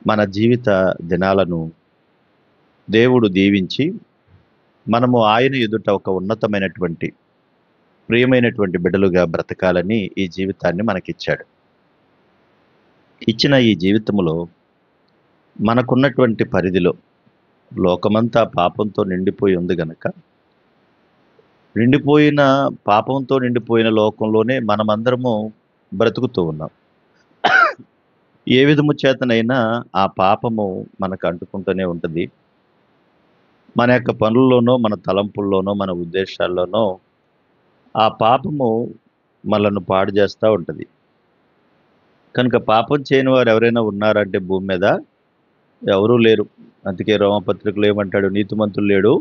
మన జీవిత దినాలను దేవుడు దీవించి మనము ఆయన ఎదుట ఒక ఉన్నతమైనటువంటి ప్రియమైనటువంటి బిడ్డలుగా బ్రతకాలని ఈ జీవితాన్ని మనకిచ్చాడు. ఇచ్చిన ఈ జీవితములో మనకున్నటువంటి పరిధిలో లోకమంతా పాపంతో నిండిపోయి ఉంది గనక నిండిపోయిన పాపంతో నిండిపోయిన లోకంలోనే మనమందరము బ్రతుకుతూ ఉన్నాం. ఏ విధము చేతనైనా ఆ పాపము మనకు అంటుకుంటూనే ఉంటుంది. మన యొక్క పనుల్లోనో మన తలంపుల్లోనో మన ఉద్దేశాల్లోనో ఆ పాపము మనల్ని పాడు చేస్తూ ఉంటుంది. కనుక పాపం చేయని వారు ఎవరైనా ఉన్నారంటే భూమి మీద ఎవరూ లేరు. అందుకే రోమపత్రికలో ఏమంటాడు, నీతిమంతులు లేడు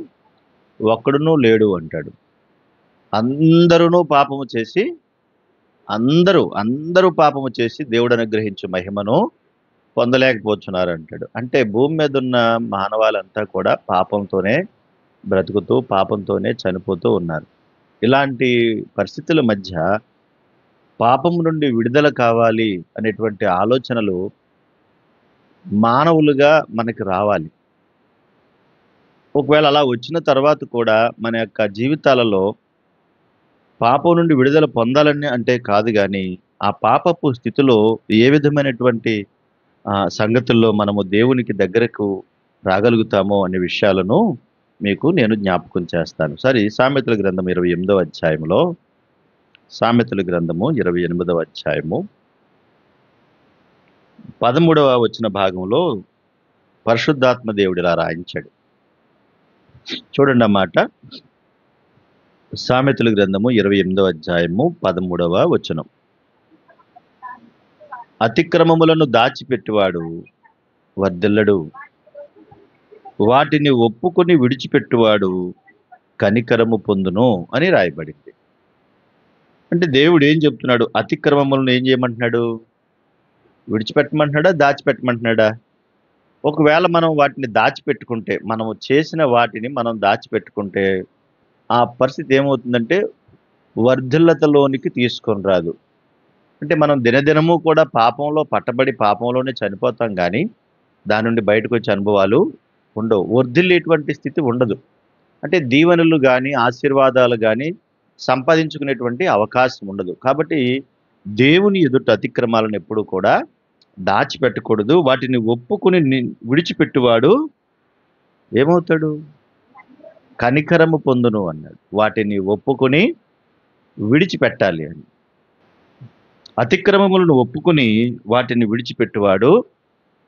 ఒక్కడునూ లేడు అంటాడు. అందరూ పాపము చేసి అందరూ పాపము చేసి దేవుడు అనుగ్రహించే మహిమను పొందలేకపోతున్నారు అంటాడు. అంటే భూమి మీద ఉన్న మానవాళంతా కూడా పాపంతోనే బ్రతుకుతూ పాపంతోనే చనిపోతూ ఉన్నారు. ఇలాంటి పరిస్థితుల మధ్య పాపం నుండి విడుదల కావాలి అనేటువంటి ఆలోచనలు మానవులుగా మనకి రావాలి. ఒకవేళ అలా వచ్చిన తర్వాత కూడా మన యొక్క జీవితాలలో పాపం నుండి విడుదల పొందాలని అంటే కాదు కానీ ఆ పాపపు స్థితిలో ఏ విధమైనటువంటి సంగతుల్లో మనము దేవునికి దగ్గరకు రాగలుగుతామో అనే విషయాలను మీకు నేను జ్ఞాపకం చేస్తాను. సరే, సామెతల గ్రంథం 28వ అధ్యాయంలో సామెతల గ్రంథము 28వ అధ్యాయము 13వ వచన భాగంలో పరిశుద్ధాత్మ దేవుడు ఇలా రాయించాడు. చూడండి అన్నమాట. సామెతల గ్రంథము 28వ అధ్యాయము 13వ వచనం. అతిక్రమములను దాచిపెట్టువాడు వర్ధిల్లడు, వాటిని ఒప్పుకొని విడిచిపెట్టువాడు కనికరము పొందును అని రాయబడింది. అంటే దేవుడు ఏం చెప్తున్నాడు? అతిక్రమములను ఏం చేయమంటున్నాడు? విడిచిపెట్టమంటున్నాడా, దాచిపెట్టమంటున్నాడా? ఒకవేళ మనం వాటిని దాచిపెట్టుకుంటే, మనము చేసిన వాటిని మనం దాచిపెట్టుకుంటే ఆ పరిస్థితి ఏమవుతుందంటే వర్ధిల్లతలోనికి తీసుకొని రాదు. అంటే మనం దినదినము కూడా పాపంలో పట్టబడి పాపంలోనే చనిపోతాం కానీ దాని నుండి బయటకు వచ్చే అనుభవాలు ఉండవు. వర్ధిల్లేటువంటి స్థితి ఉండదు. అంటే దీవెనలు కానీ ఆశీర్వాదాలు కానీ సంపాదించుకునేటువంటి అవకాశం ఉండదు. కాబట్టి దేవుని ఎదుట అతిక్రమాలను ఎప్పుడూ కూడా దాచిపెట్టకూడదు. వాటిని ఒప్పుకుని విడిచిపెట్టువాడు ఏమవుతాడు? కనికరము పొందును అన్నాడు. వాటిని ఒప్పుకొని విడిచిపెట్టాలి అని. అతిక్రమములను ఒప్పుకుని వాటిని విడిచిపెట్టువాడు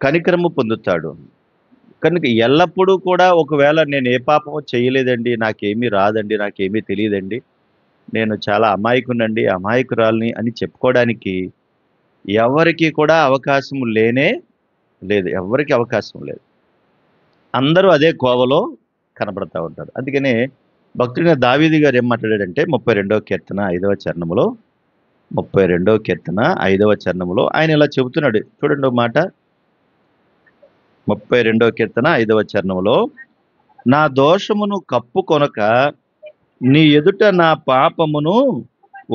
కనికరము పొందుతాడు. కనుక ఎల్లప్పుడూ కూడా ఒకవేళ నేను ఏ పాపము చేయలేదండి, నాకేమీ రాదండి, నాకేమీ తెలియదండి, నేను చాలా అమాయకునండి, అమాయకురాల్ని అని చెప్పుకోవడానికి ఎవరికి కూడా అవకాశం లేనే లేదు. ఎవరికి అవకాశం లేదు. అందరూ అదే కోవలో కనబడతా ఉంటారు. అందుకనే భక్తుడైన దావీదు గారు ఏం మాట్లాడాడంటే 32వ కీర్తన 5వ చరణములో 32వ కీర్తన 5వ చరణములో ఆయన ఇలా చెబుతున్నాడు. చూడండి మాట. 32వ కీర్తన 5వ చరణములో, నా దోషమును కప్పుకొనక నీ ఎదుట నా పాపమును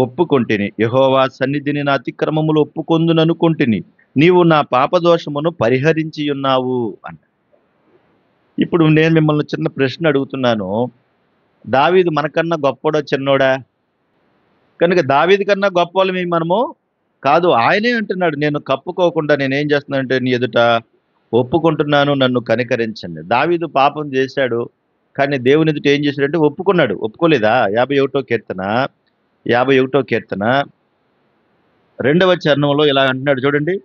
ఒప్పుకొంటిని, యెహోవా సన్నిధిని నా అతిక్రమములు ఒప్పుకొందుననుకొంటిని, నీవు నా పాపదోషమును పరిహరించి ఉన్నావు అంట. ఇప్పుడు నేను మిమ్మల్ని చిన్న ప్రశ్న అడుగుతున్నాను. దావీదు మనకన్నా గొప్పోడా చిన్నోడా? కనుక దావీదు కన్నా గొప్పవాళ్ళమి మనము కాదు. ఆయనే అంటున్నాడు, నేను కప్పుకోకుండా నేనేం చేస్తున్నానంటే నీ ఎదుట ఒప్పుకుంటున్నాను, నన్ను కనికరించండి. దావీదు పాపం చేశాడు, కానీ దేవుని ఎదుట ఏం చేశాడంటే ఒప్పుకున్నాడు. ఒప్పుకోలేదా? 51వ కీర్తన 2వ చరణంలో ఇలా అంటున్నాడు చూడండి.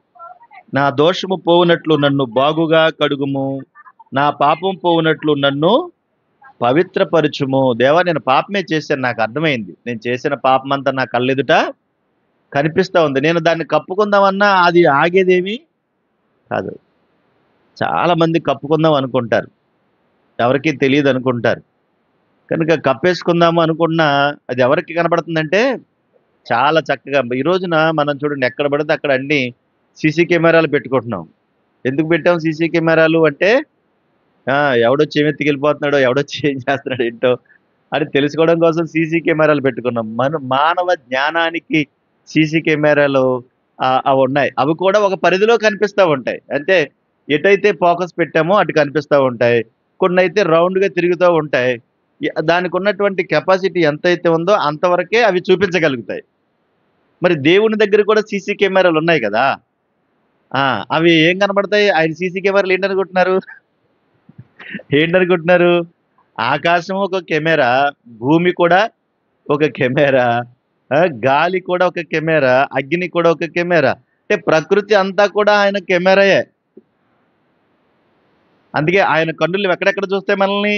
నా దోషము పోవునట్లు నన్ను బాగుగా కడుగుము, నా పాపం పోవునట్లు నన్ను పవిత్రపరచుము. దేవా, నేను పాపమే చేశాను, నాకు అర్థమైంది. నేను చేసిన పాపం అంతా నా కళ్ళెదుట కనిపిస్తా ఉంది. నేను దాన్ని కప్పుకుందామన్నా అది ఆగేదేమీ కాదు. చాలా మంది కప్పుకుందాం అనుకుంటారు, ఎవరికి తెలియదు అనుకుంటారు. కనుక కప్పేసుకుందాము అనుకున్నా అది ఎవరికి కనబడుతుందంటే చాలా చక్కగా. ఈ రోజున మనం చూడండి, ఎక్కడ పడితే అక్కడ అన్ని సీసీ కెమెరాలు పెట్టుకుంటున్నాం. ఎందుకు పెట్టాం సీసీ కెమెరాలు అంటే ఎవడొచ్చి ఏం ఎత్తుకెళ్ళిపోతున్నాడో, ఎవడొచ్చి ఏం చేస్తున్నాడు ఏంటో అని తెలుసుకోవడం కోసం సీసీ కెమెరాలు పెట్టుకున్నాం. మానవ జ్ఞానానికి సీసీ కెమెరాలు అవి ఉన్నాయి. అవి కూడా ఒక పరిధిలో కనిపిస్తూ ఉంటాయి. అంటే ఎటైతే ఫోకస్ పెట్టామో అటు కనిపిస్తా ఉంటాయి. కొన్నైతే రౌండ్‌గా తిరుగుతా ఉంటాయి. దానికున్నటువంటి కెపాసిటీ ఎంతైతే ఉందో అంతవరకే అవి చూపించగలుగుతాయి. మరి దేవుని దగ్గర కూడా సీసీ కెమెరాలున్నాయి గదా! ఆ! అవి ఏం కనపడతాయి? ఆయన సీసీ కెమెరాలు ఏంటనుకుంటున్నారు? ఏంటనుకుంటున్నారు? ఆకాశం ఒక కెమెరా, భూమి కూడా ఒక కెమెరా, గాలి కూడా ఒక కెమెరా, అగ్ని కూడా ఒక కెమెరా. అంటే ప్రకృతి అంతా కూడా ఆయన కెమెరాయే. అందుకే ఆయన కన్నులు ఎక్కడెక్కడ చూస్తాయి మనల్ని?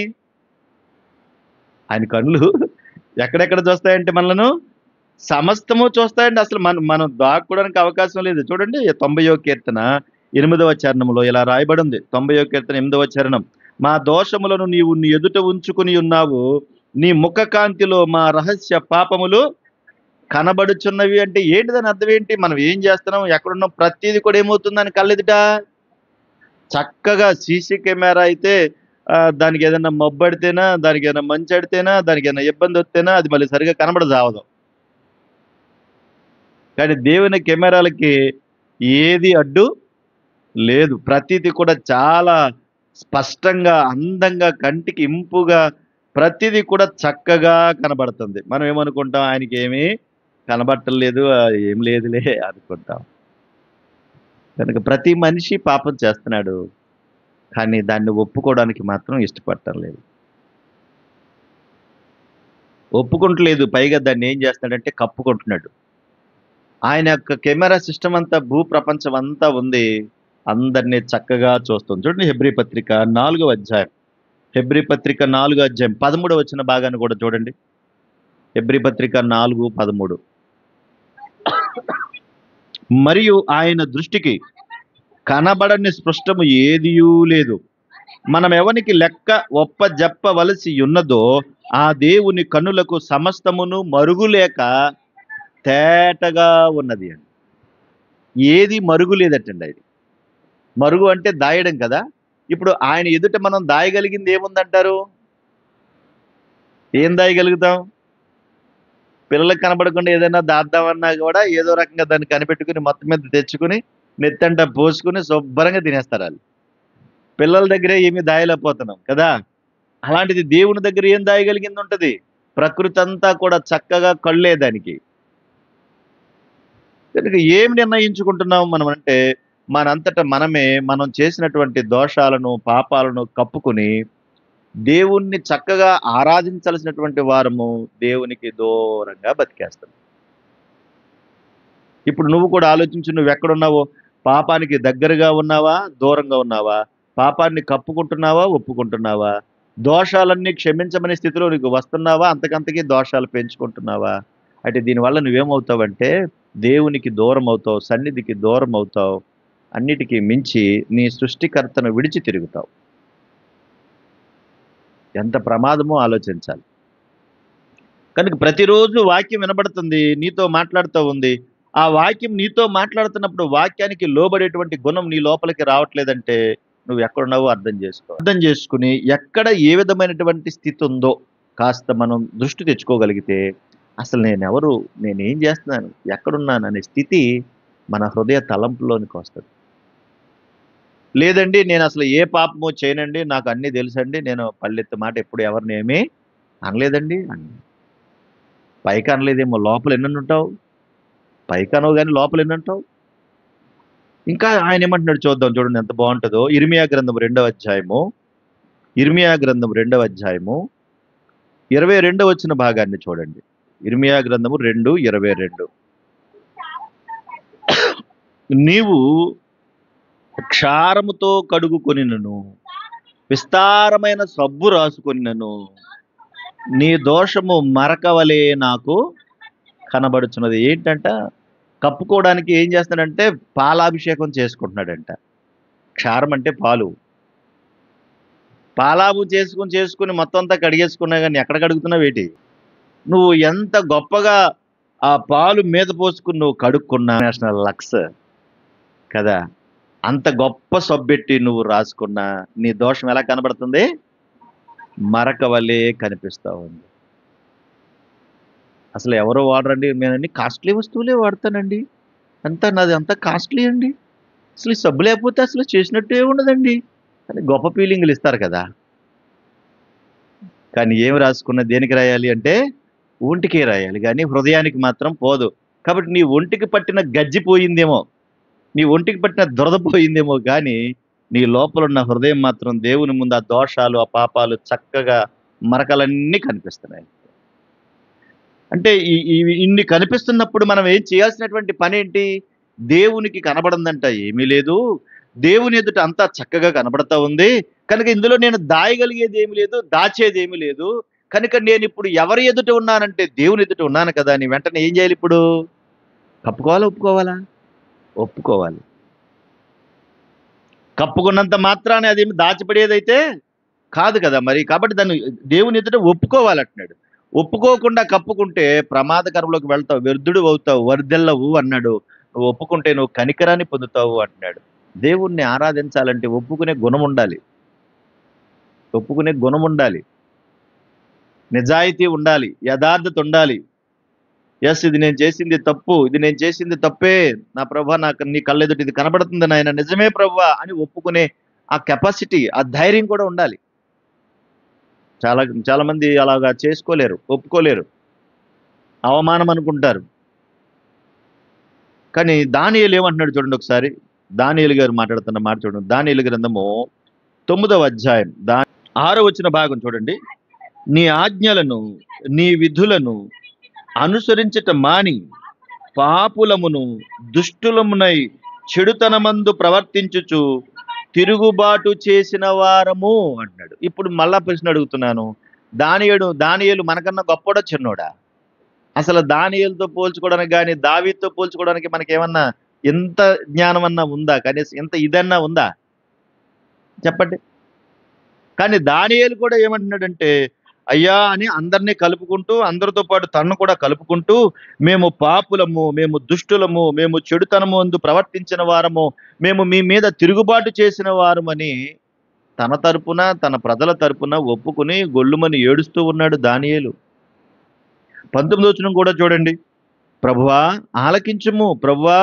ఆయన కళ్ళు ఎక్కడెక్కడ చూస్తాయంటే మనలను? సమస్తము చూస్తాయండి. అసలు మనం దాక్కోవడానికి అవకాశం లేదు. చూడండి 90వ కీర్తన 8వ చరణంలో ఇలా రాయబడింది. 90వ కీర్తన 8వ చరణం. మా దోషములను నీవు నీ ఎదుట ఉంచుకొని ఉన్నావు. నీ ముఖ కాంతిలో మా రహస్య పాపములు కనబడుచున్నవి అంటే ఏంటి దాని అర్థం ఏంటి? మనం ఏం చేస్తున్నాం? ఎక్కడున్నాం? ప్రతీది కూడా ఏమవుతుందని కళ్ళెదుట? చక్కగా సీసీ కెమెరా అయితే దానికేదన్నా మబ్బడితేనా, దానికేదైనా మంచడితేనా, దానికేదైనా ఇబ్బందొత్తేనా అది మళ్ళీ సరిగ్గా కనబడజావదు. కానీ దేవుని కెమెరాలకి ఏది అడ్డు లేదు. ప్రతీది కూడా చాలా స్పష్టంగా, అందంగా, కంటికి ఇంపుగా ప్రతీది కూడా చక్కగా కనబడుతుంది. మనం ఏమనుకుంటాం ఆయనకేమీ కనబడటం లేదు. ఏం లేదులే అనుకుంటాం. కనుక ప్రతి మనిషి పాపం చేస్తున్నాడు. కానీ దాన్ని ఒప్పుకోవడానికి మాత్రం ఇష్టపడటం లేదు. ఒప్పుకుంటలేదు. పైగా దాన్నేం చేస్తున్నాడంటే కప్పుకుంటున్నాడు. ఆయన యొక్క కెమెరా సిస్టమ్ అంతా భూప్రపంచం అంతా ఉంది. అందరిని చక్కగా చూస్తుంది. చూడండి హెబ్రీ పత్రిక 4వ అధ్యాయం. హెబ్రీ పత్రిక 4 అధ్యాయం 13 వచ్చిన భాగాన్ని కూడా చూడండి. హెబ్రీ పత్రిక 4:13. మరియు ఆయన దృష్టికి కనబడని స్పృష్టము ఏదియూ లేదు. మనం ఎవనికి లెక్క ఒప్పజెప్పవలసి ఉన్నదో ఆ దేవుని కన్నులకు సమస్తమును మరుగులేక తేటగా ఉన్నది అని. ఏది మరుగు లేదటండి అది. మరుగు అంటే దాయడం కదా! ఇప్పుడు ఆయన ఎదుట మనం దాయగలిగింది ఏముందంటారు? ఏం దాయగలుగుతాం? పిల్లలకి కనపడకుండా ఏదైనా దాద్దామన్నా గూడా ఏదో రకంగా దాన్ని కనిపెట్టుకొని మొత్తం మీద తెచ్చుకొని నెత్తంట పోసుకొని శుభ్రంగా తినేస్తారాళ్ళు. పిల్లల దగ్గరే ఏమి దాయలేకపోతున్నాం కదా! అలాంటిది దేవుని దగ్గర ఏం దాయగలిగిందుంటది? ప్రకృతంతా కూడా చక్కగా కళ్ళే దానికి. కనుక ఏమి నిర్ణయించుకుంటున్నాం మనమంటే, మనంతట మనమే మనం చేసినటువంటి దోషాలను, పాపాలను కప్పుకొని, దేవుణ్ణి చక్కగా ఆరాధించాల్సినటువంటి వారము దేవునికి దూరంగా బతికేస్తున్నాం. ఇప్పుడు నువ్వు కూడా ఆలోచించు నువ్వెక్కడున్నావో? పాపానికి దగ్గరగా ఉన్నావా? దూరంగా ఉన్నావా? పాపాన్ని కప్పుకుంటున్నావా? ఒప్పుకుంటున్నావా? దోషాలన్నీ క్షమించమనే స్థితిలో నీకు వస్తున్నావా? అంతకంతకీ దోషాలు పెంచుకుంటున్నావా? అంటే దీనివల్ల నువ్వేమవుతావంటే, దేవునికి దూరమవుతావు, సన్నిధికి దూరమవుతావు. అన్నిటికి మించి నీ సృష్టికర్తను విడిచి తిరుగుతావు. ఎంత ప్రమాదమో ఆలోచించాలి. కనుక ప్రతిరోజు వాక్యం వినబడుతుంది. నీతో మాట్లాడుతూ ఉంది. ఆ వాక్యం నీతో మాట్లాడుతున్నప్పుడు వాక్యానికి లోబడేటువంటి గుణం నీ లోపలికి రావట్లేదంటే నువ్వెక్కడున్నావో అర్థం చేసుకో. అర్థం చేసుకొని ఎక్కడ ఏ విధమైనటువంటి స్థితి ఉందో కాస్త మనం దృష్టి తెచ్చుకోగలిగితే అసలు నేనెవరు? నేనేం చేస్తున్నాను? ఎక్కడున్నాను? అనే స్థితి మన హృదయ తలంపులోనికి వస్తది. లేదండి నేనసలు ఏ పాపము చేయనండి. నాకు అన్నీ తెలుసండి. నేను పల్లెత్తు మాట ఎప్పుడు ఎవరిని ఏమీ అనలేదండి. పైకి అనలేదేమో లోపల ఎన్నుంటావు? పైకి అనవు గాని లోపల ఎన్నంటావు? ఇంకా ఆయనేమంటున్నాడు చూద్దాం చూడండి ఎంత బావుంటదో. ఇర్మియా గ్రంథం 2వ అధ్యాయము. ఇర్మియా గ్రంథం 2వ అధ్యాయము 22 వచ్చిన భాగాన్ని చూడండి. ఇర్మియా గ్రంథము 2:22. నీవు క్షారముతో కడుగుకొనినను, విస్తారమైన సబ్బు రాసుకొనినను, నీ దోషము మరక వలె నాకు కనబడుచున్నది. ఏంటంట? కప్పుకోవడానికి ఏం చేస్తున్నాడంటే పాలాభిషేకం చేసుకుంటున్నాడంట. క్షారం అంటే పాలు. పాలాపు చేసుకొని మొత్తం అంతా కడిగేసుకున్నా గాని ఎక్కడ కడుగుతున్నావేటి? నువ్వు ఎంత గొప్పగా ఆ పాలు మీద పోసుకొని నువ్వు కడుక్కున్నా నేషనల్ లక్స్ కదా! అంత గొప్ప సబ్బెట్టి నువ్వు రాసుకున్నా నీ దోషం ఎలా కనబడుతుంది? మరక వలె కనిపిస్తా ఉంది. అసలు ఎవరు వాడరండి. నేనన్ని కాస్ట్‌లీ వస్తువులే వాడతానండి. నాది అంతా కాస్ట్‌లీ అండి. అసలు ఈ సబ్బు లేకపోతే అసలు చేసినట్టే ఉండదండి అని గొప్ప ఫీలింగ్లు ఇస్తారు కదా. కానీ ఏమి రాసుకున్న దేనికి రాయాలి అంటే ఒంటికే రాయాలి కానీ హృదయానికి మాత్రం పోదు. కాబట్టి నీ ఒంటికి పట్టిన గజ్జి పోయిందేమో, నీ ఒంటికి పట్టిన దురద పోయిందేమో కానీ నీ లోపల ఉన్న హృదయం మాత్రం దేవుని ముందు ఆ దోషాలు, ఆ పాపాలు చక్కగా మరకలన్నీ కనిపిస్తున్నాయి. అంటే ఇన్ని కనిపిస్తున్నప్పుడు మనం ఏం చేయాల్సినటువంటి పని ఏంటి? దేవునికి కనబడిందంట ఏమీ లేదు. దేవుని ఎదుట అంతా చక్కగా కనబడతా ఉంది. కనుక ఇందులో నేను దాయగలిగేది ఏమి లేదు, దాచేది ఏమీ లేదు. కనుక నేను ఇప్పుడు ఎవరి ఎదుట ఉన్నానంటే దేవుని ఎదుట ఉన్నాను కదా అని వెంటనే ఏం చేయాలి ఇప్పుడు? కప్పుకోవాలా? ఒప్పుకోవాలా? ఒప్పుకోవాలి. కప్పుకున్నంత మాత్రాన అదేమి దాచిపడేదైతే కాదు కదా మరి. కాబట్టి దాన్ని దేవుని ఎదుట ఒప్పుకోవాలంటున్నాడు. ఒప్పుకోకుండా కప్పుకుంటే ప్రమాదకరంలోకి వెళ్తావు, వ్యర్థుడు అవుతావు, వర్ధిల్లవు అన్నాడు. నువ్వు ఒప్పుకుంటే నువ్వు కనికరాన్ని పొందుతావు అంటున్నాడు. దేవుణ్ణి ఆరాధించాలంటే ఒప్పుకునే గుణం ఉండాలి. ఒప్పుకునే గుణం ఉండాలి. నిజాయితీ ఉండాలి. యథార్థత ఉండాలి. ఎస్, ఇది నేను చేసింది తప్పు, ఇది నేను చేసింది తప్పే, నా ప్రభా నాకు నీ కళ్ళెదుట ఇది కనబడుతుంది నాయన, నిజమే ప్రభా అని ఒప్పుకునే ఆ కెపాసిటీ, ఆ ధైర్యం కూడా ఉండాలి. చాలా చాలా మంది అలాగా చేసుకోలేరు, ఒప్పుకోలేరు, అవమానం అనుకుంటారు. కానీ దానియేలు ఏమంటున్నాడు చూడండి ఒకసారి. దానియేలు గారు మాట్లాడుతున్న మాట చూడండి. దానియేలు గ్రంథము 9వ అధ్యాయం 6వ వచన భాగం చూడండి. నీ ఆజ్ఞలను, నీ విధులను అనుసరించట మాని పాపులమును దుష్టులమునై చెడుతనమందు ప్రవర్తించుచు తిరుగుబాటు చేసిన వారము అంటున్నాడు. ఇప్పుడు మళ్ళా ప్రశ్న అడుగుతున్నాను. దానియేలు మనకన్నా గొప్పోడా చిన్నోడా? అసలు దానియేలుతో పోల్చుకోవడానికి కానీ దావీదుతో పోల్చుకోవడానికి మనకేమన్నా ఎంత జ్ఞానం అన్నా ఉందా? కనీసం ఎంత ఇదన్నా ఉందా చెప్పండి. కానీ దానియేలు కూడా ఏమంటున్నాడంటే అయ్యా అని అందరినీ కలుపుకుంటూ, అందరితో పాటు తనను కూడా కలుపుకుంటూ, మేము పాపులము, మేము దుష్టులము, మేము చెడుతనము అందు ప్రవర్తించిన వారము, మేము మీ మీద తిరుగుబాటు చేసిన వారమని తన తరపున, తన ప్రజల తరపున ఒప్పుకుని గొల్లుమని ఏడుస్తూ ఉన్నాడు దానియేలు. 19వ వచనం కూడా చూడండి. ప్రభువా ఆలకించుము, ప్రభువా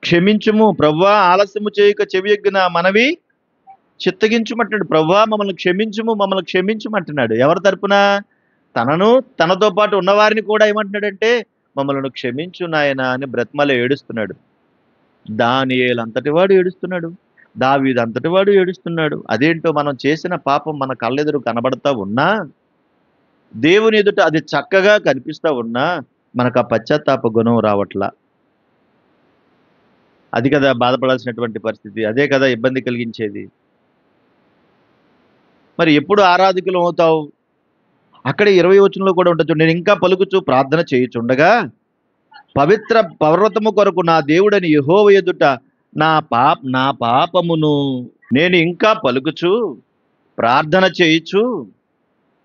క్షమించుము, ప్రభువా ఆలస్యము చేయక చెవియొగ్గిన మనవి చిత్తగించుమంటున్నాడు. ప్రభువా మమ్మల్ని క్షమించుము, మమ్మల్ని క్షమించుమంటున్నాడు. ఎవరి తరపున? తనతో పాటు ఉన్నవారిని కూడా ఏమంటున్నాడంటే మమ్మల్ని క్షమించు నాయన అని బ్రతిమల ఏడుస్తున్నాడు. దానియేలు అంతటి వాడు ఏడుస్తున్నాడు. దావీదు అంతటి వాడు ఏడుస్తున్నాడు. అదేంటో మనం చేసిన పాపం మన కళ్ళెదురు కనబడతా ఉన్నా, దేవుని ఎదుట అది చక్కగా కనిపిస్తా ఉన్నా మనకు ఆ పశ్చాత్తాప గుణం రావట్లా. అది కదా బాధపడాల్సినటువంటి పరిస్థితి. అదే కదా ఇబ్బంది కలిగించేది. మరి ఎప్పుడు ఆరాధకులు అవుతావు? అక్కడే 20వ వచనంలో కూడా ఉంటుంది. నేను ఇంకా పలుకుచూ ప్రార్థన చేయుచుండగా పవిత్ర పర్వతము కొరకు నా దేవుడని యెహోవా ఎదుట నా పాపమును నేను ఇంకా పలుకుచు ప్రార్థన చేయుచు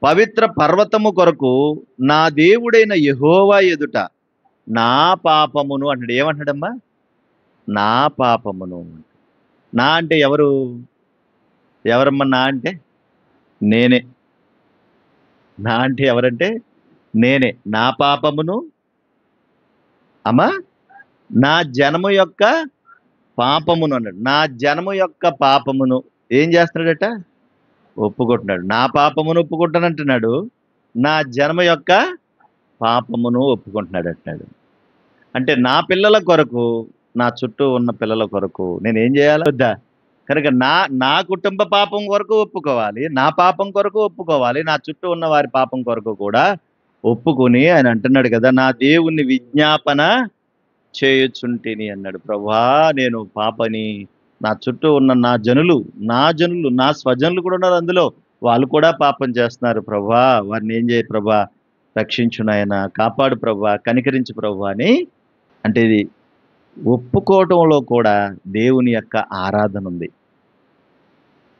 పవిత్ర పర్వతము కొరకు నా దేవుడైన యెహోవా ఎదుట నా పాపమును అంటాడు. ఏమంటాడమ్మా? నా పాపమును. నా అంటే ఎవరమ్మా? నా అంటే నేనే. నా అంటే ఎవరంటే నేనే. నా పాపమును అమ్మా నా జనము యొక్క పాపమును అన్నాడు. నా జనము యొక్క పాపమును ఏం చేస్తున్నాడట? ఒప్పుకుంటున్నాడు. నా పాపమును ఒప్పుకుంటానంటున్నాడు. నా జన్మ యొక్క పాపమును ఒప్పుకుంటున్నాడు అంటున్నాడు. అంటే నా పిల్లల కొరకు, నా చుట్టూ ఉన్న పిల్లల కొరకు నేనేం చేయాలి వద్దా? కనుక నా కుటుంబ పాపం కొరకు ఒప్పుకోవాలి, నా పాపం కొరకు ఒప్పుకోవాలి, నా చుట్టూ ఉన్న వారి పాపం కొరకు కూడా ఒప్పుకొని ఆయన అంటున్నాడు కదా, నా దేవుణ్ణి విజ్ఞాపన చేయుచుంటిని అన్నాడు. ప్రభువా నేను పాపని, నా చుట్టూ ఉన్న నా జనులు, నా స్వజనులు కూడా ఉన్నారు అందులో, వాళ్ళు కూడా పాపం చేస్తున్నారు ప్రభువా, వారిని ఏం చేయ ప్రభువా, రక్షించు నాయన, కాపాడు ప్రభువా, కనికరించు ప్రభువా అని. అంటే ఇది ఒప్పుకోవటంలో కూడా దేవుని యొక్క ఆరాధన ఉంది.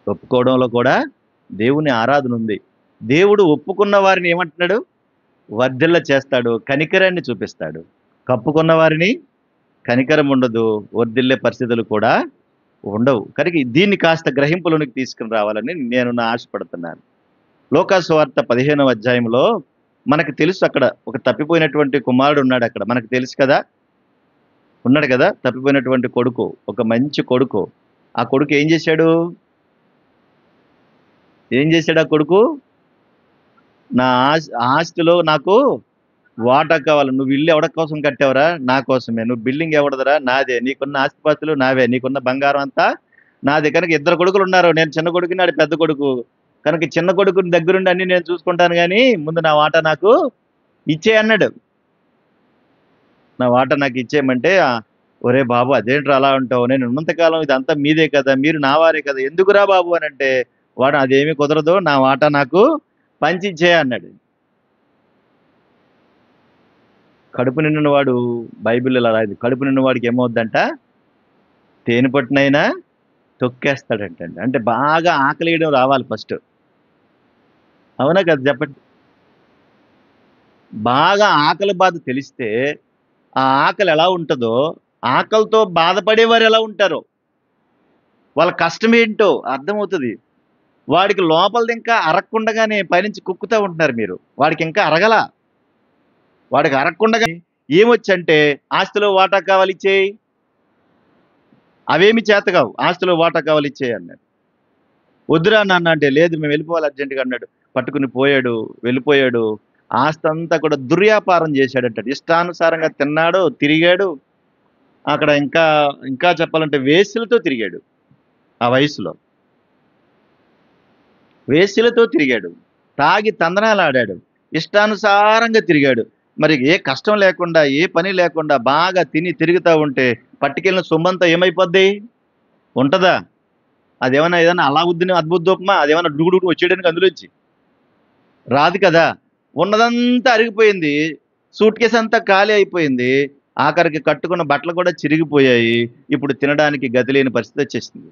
ఒప్పుకోవడంలో కూడా దేవుని ఆరాధన ఉంది. దేవుడు ఒప్పుకున్న వారిని ఏమంటున్నాడు? వర్ధిల్ల చేస్తాడు, కనికరాన్ని చూపిస్తాడు. కప్పుకున్న వారిని కనికరం ఉండదు, వర్ధిల్లే పరిస్థితులు కూడా ఉండవు. కనుక దీన్ని కాస్త గ్రహింపులోనికి తీసుకుని రావాలని నేను ఆశపడుతున్నాను. లోకాసు వార్త 15వ అధ్యాయంలో మనకు తెలుసు, అక్కడ ఒక తప్పిపోయినటువంటి కుమారుడు ఉన్నాడు. అక్కడ మనకు తెలుసు కదా, ఉన్నాడు కదా, తప్పిపోయినటువంటి కొడుకు, ఒక మంచి కొడుకు. ఆ కొడుకు ఏం చేశాడు? ఆ కొడుకు? నా ఆస్తిలో నాకు వాటా కావాలి. నువ్వు ఇల్లు ఎవడి కోసం కట్టావురా? నా కోసమే. నువ్వు బిల్డింగ్ ఎవడదరా? నాదే. నీకున్న ఆస్తిపాస్తులు నావే. నీకున్న బంగారం అంతా నాదే. కనుక ఇద్దరు కొడుకులు ఉన్నారు. నేను చిన్న కొడుకుని, ఆడు పెద్ద కొడుకు. కనుక చిన్న కొడుకుని దగ్గరుండి అన్ని నేను చూసుకుంటాను, కానీ ముందు నా వాటా నాకు ఇచ్చేయి అన్నాడు. నా వాటా నాకు ఇచ్చేయమంటే, ఒరే బాబు అదేంట్రా అలా ఉంటావు? నేను ఉన్నంతకాలం ఇదంతా మీదే కదా, మీరు నా వారే కదా, ఎందుకురా బాబు అని అంటే, వాడు అదేమీ కుదరదు, నా వాటా నాకు పంచి ఇచ్చేయి అన్నాడు. కడుపు నిండిన వాడు, బైబిల్ ఇలా రాయింది, కడుపు నిండిన వాడికి ఏమవుద్దంట? తేనె పట్టునైనా తొక్కేస్తాడంటండి. అంటే బాగా ఆకలియడం రావాలి ఫస్ట్. అవునా కదా చెప్పండి? బాగా ఆకలి బాధ తెలిస్తే, ఆ ఆకలి ఎలా ఉంటుందో, ఆకలితో బాధపడేవారు ఎలా ఉంటారో, వాళ్ళ కష్టం ఏంటో అర్థమవుతుంది. వాడికి లోపలిది ఇంకా అరక్కుండగానే పైనుంచి కుక్కుతా ఉంటున్నారు మీరు. వాడికి ఇంకా అరగల. వాడికి అరక్కుండగా ఏమొచ్చంటే, ఆస్తిలో వాటా కావాలి ఇచ్చేయి. అవేమి చేతకావు. ఆస్తిలో వాటా కావాలి ఇచ్చేయి అన్నాడు. వద్దురా నాన్న అంటే, లేదు మేము వెళ్ళిపోవాలి అర్జెంటుగా అన్నాడు. పట్టుకుని పోయాడు, వెళ్ళిపోయాడు. ఆస్తి అంతా కూడా దుర్వ్యాపారం చేశాడంట. ఇష్టానుసారంగా తిన్నాడు, తిరిగాడు. అక్కడ ఇంకా ఇంకా చెప్పాలంటే వేశ్యలతో తిరిగాడు. ఆ వయసులో వేశ్యలతో తిరిగాడు. తాగి తందనాలాడాడు. ఇష్టానుసారంగా తిరిగాడు. మరి ఏ కష్టం లేకుండా, ఏ పని లేకుండా బాగా తిని తిరుగుతా ఉంటే పట్టుకెళ్ళిన సొమ్మంతా ఏమైపోద్ది? ఉంటదా? అదేమన్నా ఏదైనా అలావుద్దీన్ అద్భుతోపమా? అదేమన్నా డుగుడుగు వచ్చేయడానికి అందులోంచి? రాదు కదా! ఉన్నదంతా అరిగిపోయింది. సూట్ కేస్ అంతా ఖాళీ అయిపోయింది. ఆఖరికి కట్టుకున్న బట్టలు కూడా చిరిగిపోయాయి. ఇప్పుడు తినడానికి గతి లేని పరిస్థితి వచ్చేసింది.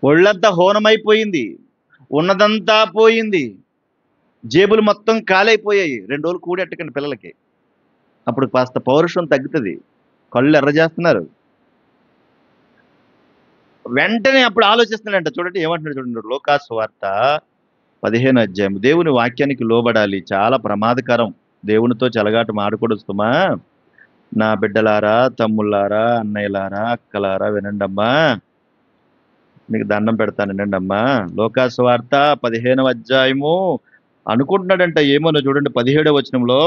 ఒళ్ళంతా హూనమైపోయింది. ఉన్నదంతా పోయింది. జేబులు మొత్తం ఖాళీ అయిపోయాయి. 2 రోజులు కూడెట్టకండి పిల్లలకి. అప్పుడు కాస్త పౌరుషం తగ్గుతది. కళ్ళు ఎర్రజేస్తున్నారు. వెంటనే అప్పుడు ఆలోచిస్తున్నాడంట. చూడండి ఏమంటున్నాడు చూడండి. లూకా సువార్త 15 అధ్యాయం. దేవుని వాక్యానికి లోబడాలి. చాలా ప్రమాదకరం. దేవునితో చెలగాటమాడకూడదు సుమా. నా బిడ్డలారా, తమ్ముళ్ళారా, అన్నయ్యలారా, అక్కలారా వినండమ్మా. మీకు దండం పెడతాను వినండమ్మా. లూకా సువార్త 15వ అధ్యాయము అనుకుంటున్నాడంట ఏమోనో చూడండి 17వ వచనంలో.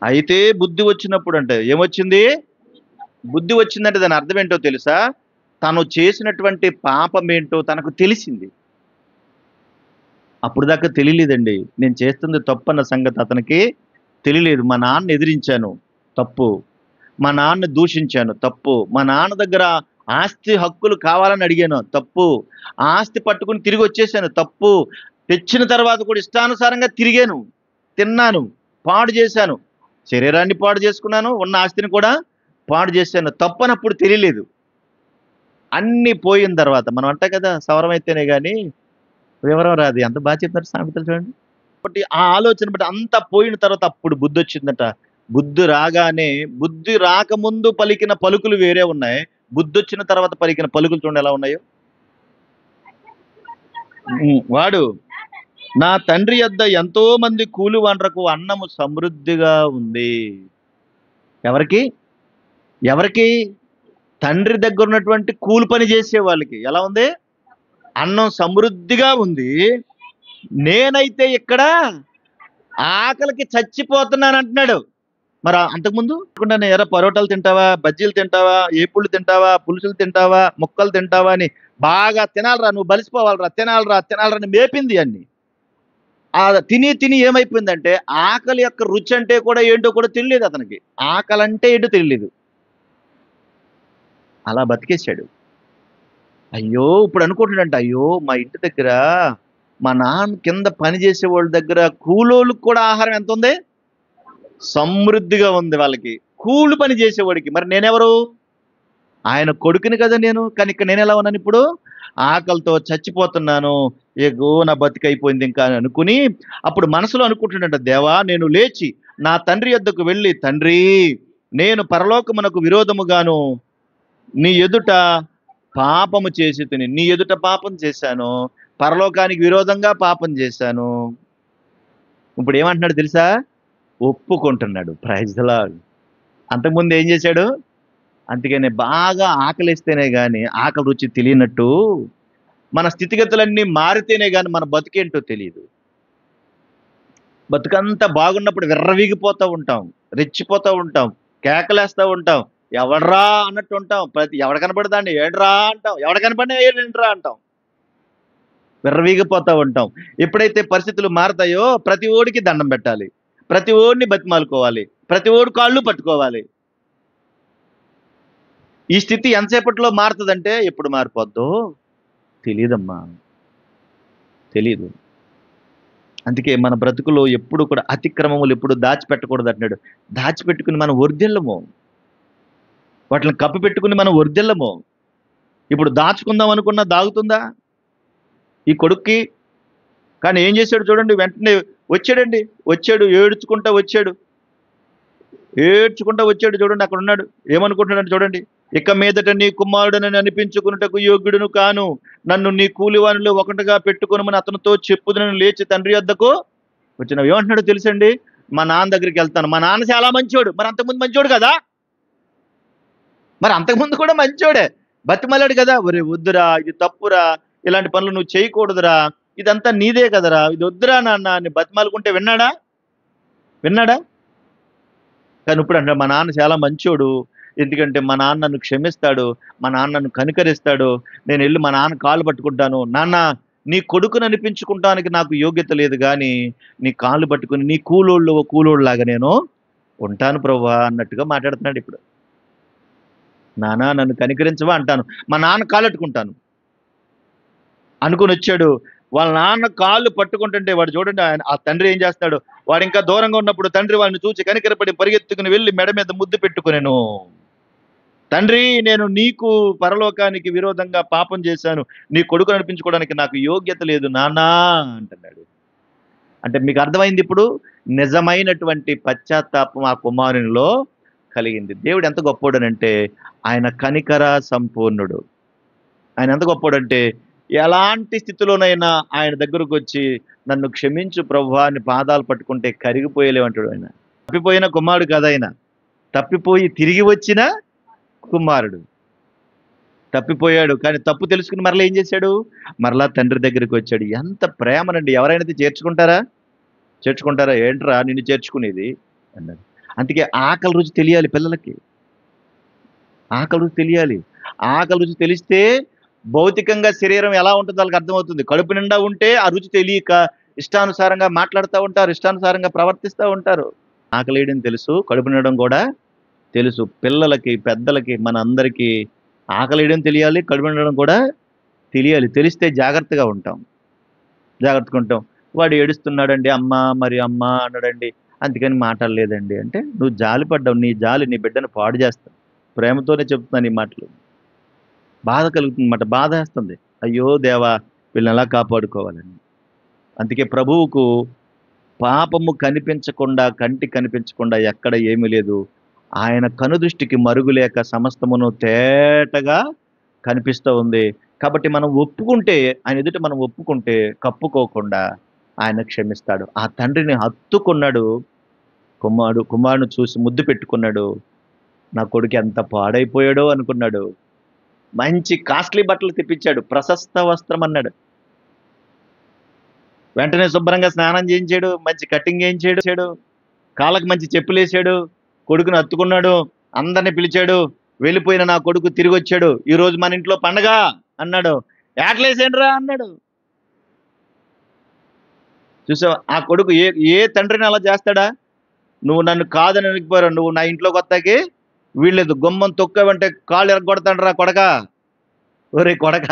అయితే బుద్ధి వచ్చినప్పుడు అంటే ఏమొచ్చింది? బుద్ధి వచ్చిందంటే దాని అర్థం ఏంటో తెలుసా? తను చేసినటువంటి పాపం ఏంటో తనకు తెలిసింది. అప్పుడు దాకా తెలియలేదండి. నేను చేస్తుంది తప్పన్న సంగతి అతనికి తెలియలేదు. మా నాన్న ఎదిరించాను, తప్పు. మా నాన్న దూషించాను, తప్పు. మా నాన్న దగ్గర ఆస్తి హక్కులు కావాలని అడిగాను, తప్పు. ఆస్తి పట్టుకుని తిరిగి వచ్చేసాను, తప్పు. తెచ్చిన తర్వాత కూడా ఇష్టానుసారంగా తిరిగాను, తిన్నాను, పాడు చేశాను. శరీరాన్ని పాడు చేసుకున్నాను, ఉన్న ఆస్తిని కూడా పాడు చేశాను. తప్పనప్పుడు తెలియలేదు. అన్నీ పోయిన తర్వాత మనం అంటాం కదా, సవరం అయితేనే గాని వివరం రాదు. ఎంత బాగా చెప్పారు సామెతలు చూడండి. కాబట్టి ఆ ఆలోచన బట్టి అంతా పోయిన తర్వాత అప్పుడు బుద్ధి వచ్చిందట. బుద్ధి రాగానే, బుద్ధి రాకముందు పలికిన పలుకులు వేరే ఉన్నాయి. బుద్ధి వచ్చిన తర్వాత పలికిన పలుకులు చూడండి ఎలా ఉన్నాయో. వాడు నా తండ్రి యొద్ద ఎంతో మంది కూలి వండ్రకు అన్నము సమృద్ధిగా ఉంది. ఎవరికి? ఎవరికి? తండ్రి దగ్గర ఉన్నటువంటి కూలి పని చేసే వాళ్ళకి ఎలా ఉంది? అన్నం సమృద్ధిగా ఉంది. నేనైతే ఇక్కడ ఆకలికి చచ్చిపోతున్నాను అంటున్నాడు. మరి అంతకుముందు ఎర్ర పరోటాలు తింటావా, బజ్జీలు తింటావా, ఏపుళ్ళు తింటావా, పులుసులు తింటావా, ముక్కలు తింటావా అని బాగా తినాలరా, నువ్వు బలిసిపోవాలరా, తినాలరా తినాలరా అని మేపింది అన్ని. ఆ తిని తిని ఏమైపోయిందంటే ఆకలి యొక్క రుచి అంటే కూడా ఏంటో కూడా తెలియలేదు అతనికి. ఆకలి అంటే ఏంటో తెలియలేదు. అలా బతికేశాడు. అయ్యో ఇప్పుడు అనుకుంటున్నాడంట, అయ్యో మా ఇంటి దగ్గర మా నాన్న కింద పని చేసే వాళ్ళ దగ్గర కూలోళ్ళకి కూడా ఆహారం ఎంత ఉంది? సమృద్ధిగా ఉంది వాళ్ళకి. కూలి పని చేసేవాడికి మరి నేనెవరు? ఆయన కొడుకుని కదా నేను. కానీ ఇక్కడ నేను ఎలా ఉన్నాను ఇప్పుడు? ఆకలితో చచ్చిపోతున్నాను. ఏగో నా బతికైపోయింది ఇంకా అని అనుకుని అప్పుడు మనసులో అనుకుంటున్నాడంట, దేవా నేను లేచి నా తండ్రి యొద్దకు వెళ్ళి, తండ్రి నేను పరలోకమునకు విరోధముగాను నీ ఎదుట పాపము చేసి తిని, నీ ఎదుట పాపం చేశాను, పరలోకానికి విరోధంగా పాపం చేశాను. ఇప్పుడు ఏమంటున్నాడు తెలుసా? ఒప్పుకుంటున్నాడు. Praise the lord. అంతకుముందు ఏం చేశాడు? అందుకనే బాగా ఆకలిస్తేనే గాని ఆకలి రుచి తెలియనట్టు మన స్థితిగతులన్నీ మారితేనే గాని మన బతుకేంటో తెలియదు. బతుకంతా బాగున్నప్పుడు విర్రవీగిపోతూ ఉంటాం, రెచ్చిపోతూ ఉంటాం, కేకలేస్తూ ఉంటాం, ఎవడ్రా అన్నట్టు ఉంటాం. ఎవడ కనపడదాండి ఏడ్రా అంటాం, ఎవడ కనపడినా ఏంట్రా అంటాం, విర్రవీగిపోతూ ఉంటాం. ఎప్పుడైతే పరిస్థితులు మారతాయో ప్రతి ఓడికి దండం పెట్టాలి, ప్రతి ఓడిని బతిమాలుకోవాలి, ప్రతి ఓడి కాళ్ళు పట్టుకోవాలి. ఈ స్థితి ఎంతసేపట్లో మారుతుందంటే ఎప్పుడు మారిపోద్దో తెలియదమ్మా, తెలియదు. అందుకే మన బ్రతుకులో ఎప్పుడు కూడా అతిక్రమములు ఎప్పుడు దాచిపెట్టకూడదు అంటున్నాడు. దాచిపెట్టుకుని మనం వర్ధిల్లము, వాటిని కప్పి పెట్టుకుని మనం వర్ధిల్లము. ఇప్పుడు దాచుకుందాం అనుకున్నా దాగుతుందా ఈ కొడుక్కి? కానీ ఏం చేశాడు చూడండి, వెంటనే వచ్చాడండి, వచ్చాడు ఏడ్చుకుంటా వచ్చాడు, ఏడ్చుకుంటా వచ్చాడు. చూడండి అక్కడ ఉన్నాడు, ఏమనుకుంటున్నాడు చూడండి. ఇక మీదట నీ కుమారుడనని అనిపించుకున్నటకు యోగ్యుడును కాను, నన్ను నీ కూలివానిలో ఒకటిగా పెట్టుకొనమని అతనితో చెప్పుదునని లేచి తండ్రి వద్దకు వచ్చిన. ఏమంటున్నాడు తెలుసండి? మా నాన్న దగ్గరికి వెళ్తాను. మా నాన్న చాలా మంచోడు. మరి అంతకుముందు మంచోడు కదా, మరి అంతకుముందు కూడా మంచోడే. బతిమలాడు కదా, ఒరే వద్దురా, ఇది తప్పురా, ఇలాంటి పనులు నువ్వు చేయకూడదురా, ఇదంతా నీదే కదరా, ఇది వద్దురా నాన్న అని బతిమాలుకుంటే విన్నాడా? విన్నాడా? కానీ ఇప్పుడు అంటే మా నాన్న చాలా మంచోడు, ఎందుకంటే మా నాన్న నన్ను క్షమిస్తాడు, మా నాన్న నన్ను కనికరిస్తాడు, నేను వెళ్ళి మా నాన్న కాళ్ళు పట్టుకుంటాను. నాన్న, నీ కొడుకుని అనిపించుకుంటానికి నాకు యోగ్యత లేదు, కానీ నీ కాళ్ళు పట్టుకుని నీ కూలోళ్ళలాగా నేను ఉంటాను ప్రభువా అన్నట్టుగా మాట్లాడుతున్నాడు ఇప్పుడు. నాన్న నన్ను కనికరించవా అంటాను, మా నాన్న కాళ్ళట్టుకుంటాను అనుకుని వచ్చాడు. వాళ్ళ నాన్న కాళ్ళు పట్టుకుంటుంటే వాడు చూడండి, ఆ తండ్రి ఏం చేస్తాడు, వాడు ఇంకా దూరంగా ఉన్నప్పుడు తండ్రి వాళ్ళని చూసి కనికరపడి పరిగెత్తుకుని వెళ్ళి మెడ మీద ముద్దు పెట్టుకునేను. తండ్రి, నేను నీకు పరలోకానికి విరోధంగా పాపం చేశాను, నీ కొడుకు నడిపించుకోవడానికి నాకు యోగ్యత లేదు నాన్నా అంటున్నాడు. అంటే మీకు అర్థమైంది ఇప్పుడు నిజమైనటువంటి పశ్చాత్తాపం ఆ కుమారునిలో కలిగింది. దేవుడు ఎంత గొప్పోడనంటే ఆయన కనికర సంపూర్ణుడు. ఆయన ఎంత గొప్పోడంటే ఎలాంటి స్థితిలోనైనా ఆయన దగ్గరకు వచ్చి నన్ను క్షమించు ప్రభువా అని పాదాలు పట్టుకుంటే కరిగిపోయేలేమంటాడు. ఆయన తప్పిపోయిన కుమారుడు కదా, ఆయన తప్పిపోయి తిరిగి వచ్చిన కుమారుడు. తప్పిపోయాడు, కానీ తప్పు తెలుసుకుని మరలా ఏం చేశాడు, మరలా తండ్రి దగ్గరికి వచ్చాడు. ఎంత ప్రేమనండి, ఎవరైనా చేర్చుకుంటారా? చేర్చుకుంటారా? ఏంట్రా నిన్ను చేర్చుకునేది అన్నాడు. అందుకే ఆకలి రుచి తెలియాలి పిల్లలకి, ఆకలి రుచి తెలియాలి. ఆకలి రుచి తెలిస్తే భౌతికంగా శరీరం ఎలా ఉంటుందో వాళ్ళకి అర్థమవుతుంది. కడుపు నిండా ఉంటే ఆ రుచి తెలియక ఇష్టానుసారంగా మాట్లాడుతూ ఉంటారు, ఇష్టానుసారంగా ప్రవర్తిస్తూ ఉంటారు. ఆకలేయడం తెలుసు, కడుపు నిండడం కూడా తెలుసు. పిల్లలకి, పెద్దలకి, మన అందరికీ ఆకలేయడం తెలియాలి, కడుపు నిండడం కూడా తెలియాలి. తెలిస్తే జాగ్రత్తగా ఉంటాం, జాగ్రత్తగా ఉంటాం. వాడు ఏడుస్తున్నాడండి, అమ్మ మరి అమ్మ అన్నాడండి, అందుకని మాట్లాడలేదండి అంటే నువ్వు జాలి పడ్డావు, నీ జాలి నీ బిడ్డను పాడు చేస్తావు. ప్రేమతోనే చెప్తున్నాను ఈ మాటలు. బాధ కలుగుతుందన్నమాట, బాధ వేస్తుంది, అయ్యో దేవా వీళ్ళని ఎలా కాపాడుకోవాలని. అందుకే ప్రభువుకు పాపము కనిపించకుండా, కంటి కనిపించకుండా ఎక్కడ ఏమీ లేదు. ఆయన కనుదృష్టికి మరుగులేక సమస్తమును తేటగా కనిపిస్తూ ఉంది. కాబట్టి మనం ఒప్పుకుంటే, ఆయన ఎదుట మనం ఒప్పుకుంటే కప్పుకోకుండా ఆయన క్షమిస్తాడు. ఆ తండ్రిని హత్తుకున్నాడు కుమారుని చూసి ముద్దు పెట్టుకున్నాడు. నా కొడుకు ఎంత పాడైపోయాడో అనుకున్నాడు. మంచి కాస్ట్లీ బట్టలు తెప్పించాడు, ప్రశస్త వస్త్రం అన్నాడు. వెంటనే శుభ్రంగా స్నానం చేయించాడు, మంచి కటింగ్ చేయించాడు, కాళ్ళకు మంచి చెప్పులు వేసాడు, కొడుకుని హత్తుకున్నాడు, అందరిని పిలిచాడు. వెళ్ళిపోయిన నా కొడుకు తిరిగి వచ్చాడు, ఈ రోజు మన ఇంట్లో పండగ అన్నాడు. ఏట్లేసేండ్రా అన్నాడు. చూసావా, ఆ కొడుకు ఏ తండ్రిని అలా చేస్తాడా? నువ్వు నన్ను కాదని అనిపోయావు, నువ్వు నా ఇంట్లోకి వస్తాకి వీళ్ళేదు, గుమ్మం తొక్కవంటే కాళ్ళు ఎరగొడతాండ్రా కొడక, ఒరే కొడక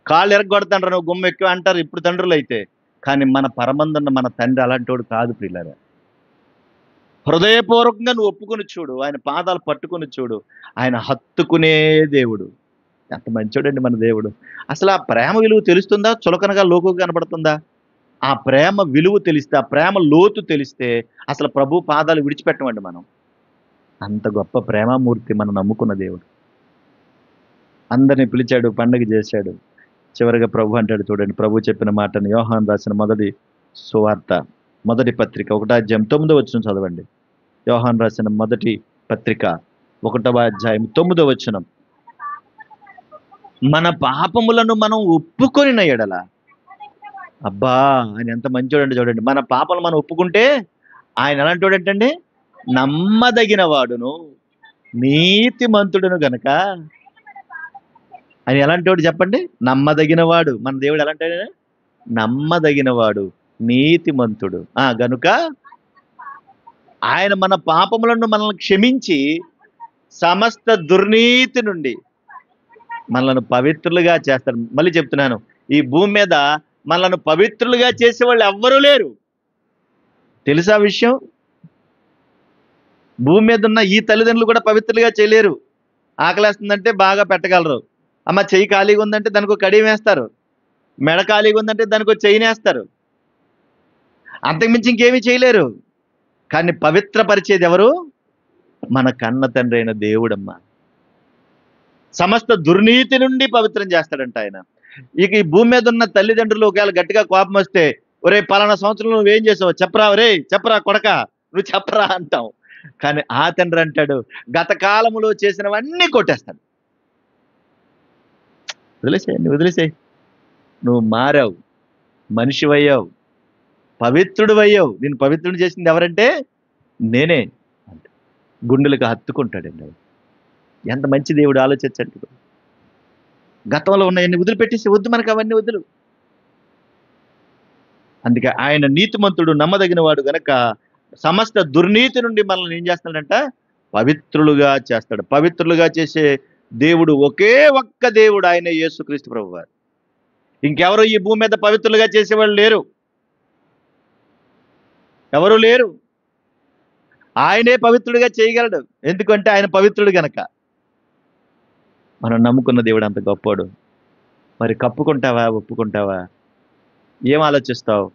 కాళ్ళు ఎరగొడతాండ్రా నువ్వు గుమ్మ ఎక్కువ అంటారు ఇప్పుడు తండ్రులు అయితే. కానీ మన పరమందున్న మన తండ్రి అలాంటి వాడు కాదు ప్రియులారా. హృదయపూర్వకంగా నువ్వు ఒప్పుకొని చూడు, ఆయన పాదాలు పట్టుకొని చూడు, ఆయన హత్తుకునే దేవుడు. ఎంత మంచోడండి మన దేవుడు. అసలు ఆ ప్రేమ విలువ తెలుస్తుందా, చులకనగా లోకుగా కనబడుతుందా? ఆ ప్రేమ విలువ తెలిస్తే, ఆ ప్రేమ లోతు తెలిస్తే అసలు ప్రభు పాదాలు విడిచిపెట్టమండి మనం. అంత గొప్ప ప్రేమమూర్తి మనం నమ్ముకున్న దేవుడు. అందరిని పిలిచాడు, పండగ చేశాడు. చివరిగా ప్రభు అంటాడు చూడండి, ప్రభు చెప్పిన మాటను యోహాను రాసిన మొదటి సువార్త, మొదటి పత్రిక 1 అధ్యాయం 9 వచనం చదవండి. యోహాను రాసిన మొదటి పత్రిక 1వ అధ్యాయం 9వ వచనం. మన పాపములను మనం ఒప్పుకొనిన ఎడల, అబ్బా ఆయన ఎంత మంచోడండి చూడండి. మన పాపలు మనం ఒప్పుకుంటే ఆయన ఎలాంటి వాడంటండి? నమ్మదగిన వాడును నీతిమంతుడును గనక. ఆయన ఎలాంటి వాడు చెప్పండి? నమ్మదగిన వాడు. మన దేవుడు ఎలాంటి వాడు? నమ్మదగిన వాడు, నీతిమంతుడు. గనుక ఆయన మన పాపములను మనల్ని క్షమించి సమస్త దుర్నీతి నుండి మనలను పవిత్రులుగా చేస్తాడు. మళ్ళీ చెప్తున్నాను, ఈ భూమి మీద మనలను పవిత్రులుగా చేసే వాళ్ళు ఎవ్వరూ లేరు. తెలుసా విషయం? భూమి మీద ఉన్న ఈ తల్లిదండ్రులు కూడా పవిత్రులుగా చేయలేరు. ఆకలేస్తుందంటే బాగా పెట్టగలరు. అమ్మ చెయ్యి ఖాళీగా ఉందంటే దానికి ఒక కడియం వేస్తారు. మెడ ఖాళీగా ఉందంటే దానికి ఒక చెయ్యిని వేస్తారు. అంతకుమించి ఇంకేమీ చేయలేరు. కానీ పవిత్రపరిచేది ఎవరు? మన కన్న తండ్రి అయిన దేవుడమ్మ. సమస్త దుర్నీతి నుండి పవిత్రం చేస్తాడంట ఆయన. ఇక ఈ భూమి మీద ఉన్న తల్లిదండ్రులు ఒకవేళ గట్టిగా కోపం వస్తే, ఒరే పలానా సంవత్సరంలో నువ్వేం చేసావు చెప్పరా, ఒరే చెప్పరా కొడక, నువ్వు చెప్పరా అంటాం. కానీ ఆ తండ్రి అంటాడు, గత కాలములో చేసినవన్నీ కొట్టేస్తాడు. వదిలేసేయి. నువ్వు మారావు, మనిషివయ్యావు, పవిత్రుడు అయ్యావు. నేను పవిత్రుడు చేసింది ఎవరంటే నేనే అంట. గుండెలకు హత్తుకుంటాడండి. ఎంత మంచి దేవుడు, ఆలోచించండి. గతంలో ఉన్నాయన్ని వదిలిపెట్టేసి, వద్దు మనకు అవన్నీ వద్దులు. అందుకే ఆయన నీతిమంతుడు, నమ్మదగిన వాడు గనక సమస్త దుర్నీతి నుండి మనల్ని ఏం చేస్తాడంట? పవిత్రులుగా చేస్తాడు. పవిత్రులుగా చేసే దేవుడు ఒకే ఒక్క దేవుడు, ఆయన యేసుక్రీస్తు ప్రభువారు. ఇంకెవరు ఈ భూమి మీద పవిత్రులుగా చేసేవాళ్ళు లేరు, ఎవరు లేరు. ఆయనే పవిత్రుడిగా చేయగలడు. ఎందుకంటే ఆయన పవిత్రుడు గనక. మనం నమ్ముకున్న దేవుడు అంత గొప్పోడు. మరి కప్పుకుంటావా, ఒప్పుకుంటావా? ఏం ఆలోచిస్తావు?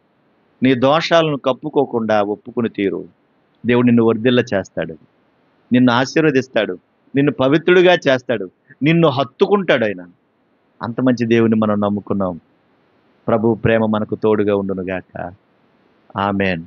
నీ దోషాలను కప్పుకోకుండా ఒప్పుకుని తీరు. దేవుడు నిన్ను వర్ధిల్ల చేస్తాడు, నిన్ను ఆశీర్వదిస్తాడు, నిన్ను పవిత్రుడిగా చేస్తాడు, నిన్ను హత్తుకుంటాడు ఆయన. అంత మంచి దేవుని మనం నమ్ముకున్నాం. ప్రభు ప్రేమ మనకు తోడుగా ఉండును గాక. ఆమేన్.